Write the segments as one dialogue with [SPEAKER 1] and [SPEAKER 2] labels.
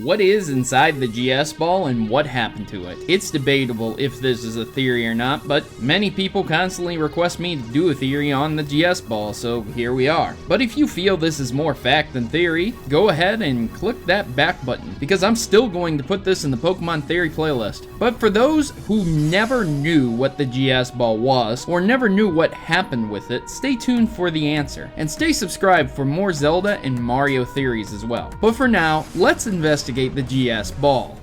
[SPEAKER 1] What is inside the GS ball and what happened to it? It's debatable if this is a theory or not, but many people constantly request me to do a theory on the GS ball, so here we are. But if you feel this is more fact than theory, go ahead and click that back button, because I'm still going to put this in the Pokemon Theory playlist. But for those who never knew what the GS ball was, or never knew what happened with it, stay tuned for the answer. And stay subscribed for more Zelda and Mario theories as well. But for now, let's investigate the GS ball.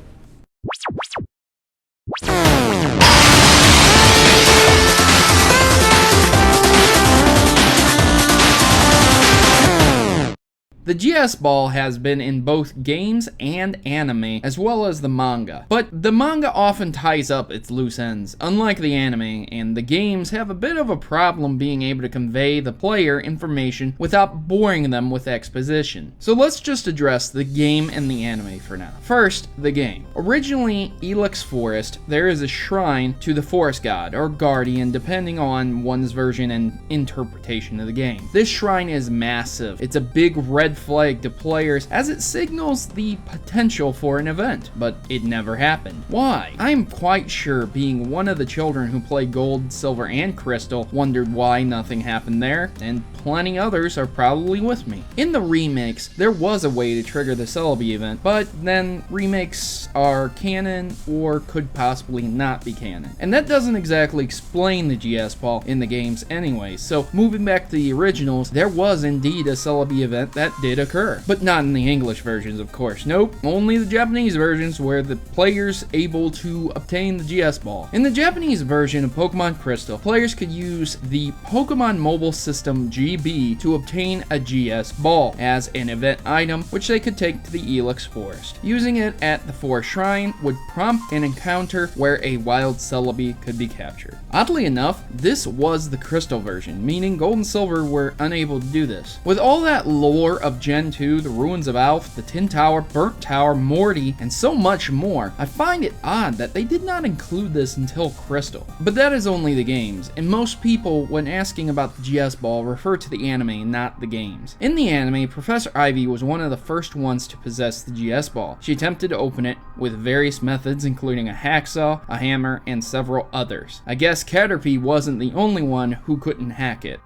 [SPEAKER 1] The GS ball has been in both games and anime, as well as the manga. But the manga often ties up its loose ends, unlike the anime, and the games have a bit of a problem being able to convey the player information without boring them with exposition. So let's just address the game and the anime for now. First, the game. Originally, Ilex Forest, there is a shrine to the forest god, or guardian, depending on one's version and interpretation of the game. This shrine is massive. It's a big red flag to players as it signals the potential for an event, but it never happened. Why? I'm quite sure, being one of the children who played Gold, Silver, and Crystal, wondered why nothing happened there, and plenty others are probably with me. In the remakes, there was a way to trigger the Celebi event, but then remakes are canon or could possibly not be canon. And that doesn't exactly explain the GS ball in the games anyway, so moving back to the originals, there was indeed a Celebi event that did occur, but not in the English versions, of course. Nope, only the Japanese versions where the players able to obtain the GS ball. In the Japanese version of Pokemon Crystal, players could use the Pokemon Mobile System GB to obtain a GS ball as an event item, which they could take to the Ilex Forest. Using it at the Forest Shrine would prompt an encounter where a wild Celebi could be captured. Oddly enough, this was the Crystal version, meaning Gold and Silver were unable to do this. With all that lore of Gen 2, the Ruins of Alph, the Tin Tower, Burnt Tower, Morty, and so much more, I find it odd that they did not include this until Crystal. But that is only the games, and most people, when asking about the GS ball, refer to the anime, not the games. In the anime, Professor Ivy was one of the first ones to possess the GS ball. She attempted to open it with various methods, including a hacksaw, a hammer, and several others. I guess Caterpie wasn't the only one who couldn't hack it.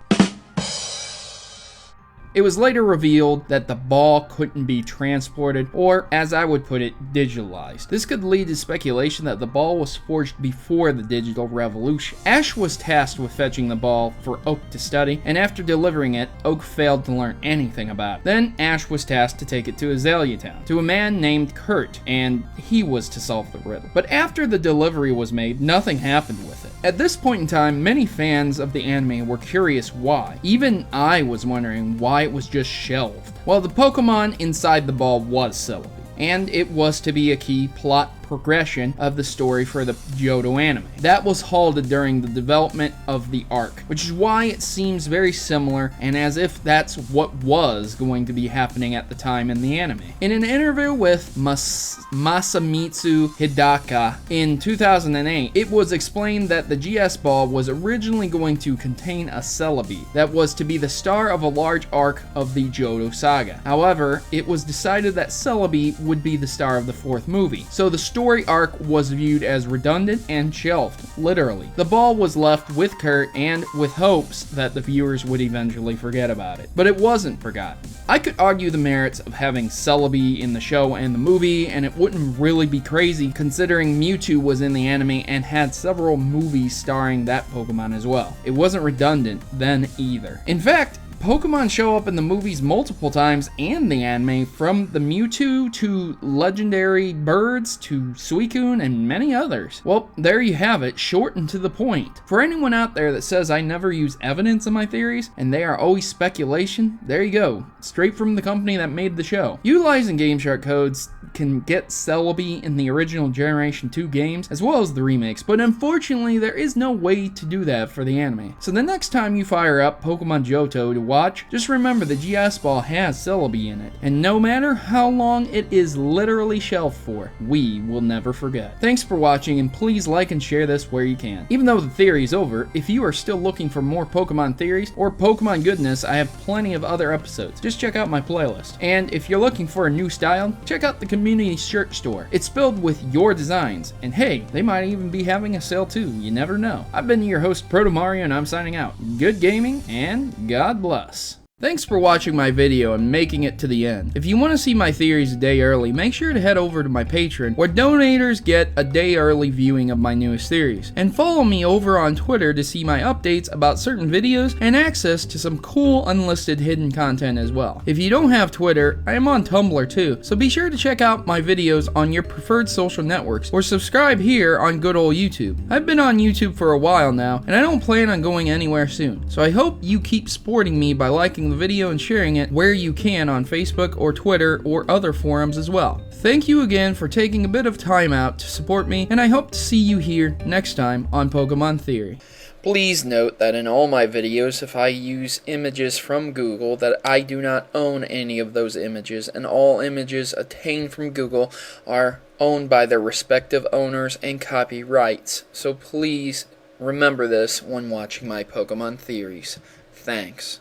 [SPEAKER 1] It was later revealed that the ball couldn't be transported, or, as I would put it, digitalized. This could lead to speculation that the ball was forged before the digital revolution. Ash was tasked with fetching the ball for Oak to study, and after delivering it, Oak failed to learn anything about it. Then Ash was tasked to take it to Azalea Town, to a man named Kurt, and he was to solve the riddle. But after the delivery was made, nothing happened with it. At this point in time, many fans of the anime were curious why. Even I was wondering why it was just shelved. Well, the Pokemon inside the ball was Celebi, and it was to be a key plot progression of the story for the Johto anime. That was halted during the development of the arc, which is why it seems very similar and as if that's what was going to be happening at the time in the anime. In an interview with Masamitsu Hidaka in 2008, it was explained that the GS ball was originally going to contain a Celebi that was to be the star of a large arc of the Johto saga. However, it was decided that Celebi would be the star of the fourth movie, so the story arc was viewed as redundant and shelved, literally. The ball was left with Kurt and with hopes that the viewers would eventually forget about it. But it wasn't forgotten. I could argue the merits of having Celebi in the show and the movie, and it wouldn't really be crazy considering Mewtwo was in the anime and had several movies starring that Pokemon as well. It wasn't redundant then either. In fact, Pokemon show up in the movies multiple times and the anime, from the Mewtwo to legendary birds to Suicune and many others. Well, there you have it, short and to the point. For anyone out there that says I never use evidence in my theories and they are always speculation, there you go, straight from the company that made the show. Utilizing GameShark codes can get Celebi in the original Generation 2 games as well as the remakes, but unfortunately there is no way to do that for the anime. So the next time you fire up Pokemon Johto to watch, just remember the GS ball has Celebi in it, and no matter how long it is literally shelved for, we will never forget. Thanks for watching, and please like and share this where you can. Even though the theory is over, if you are still looking for more Pokemon theories or Pokemon goodness, I have plenty of other episodes. Just check out my playlist. And if you're looking for a new style, check out the community shirt store. It's filled with your designs, and hey, they might even be having a sale too, you never know. I've been your host Protomario, and I'm signing out. Good gaming, and God bless. Thanks for watching my video and making it to the end. If you want to see my theories a day early, make sure to head over to my Patreon, where donators get a day early viewing of my newest theories. And follow me over on Twitter to see my updates about certain videos and access to some cool unlisted hidden content as well. If you don't have Twitter, I am on Tumblr too, so be sure to check out my videos on your preferred social networks or subscribe here on good old YouTube. I've been on YouTube for a while now, and I don't plan on going anywhere soon, so I hope you keep supporting me by liking the video and sharing it where you can on Facebook or Twitter or other forums as well. Thank you again for taking a bit of time out to support me, and I hope to see you here next time on Pokemon Theory. Please note that in all my videos, if I use images from Google, that I do not own any of those images, and all images obtained from Google are owned by their respective owners and copyrights. So please remember this when watching my Pokemon theories. Thanks.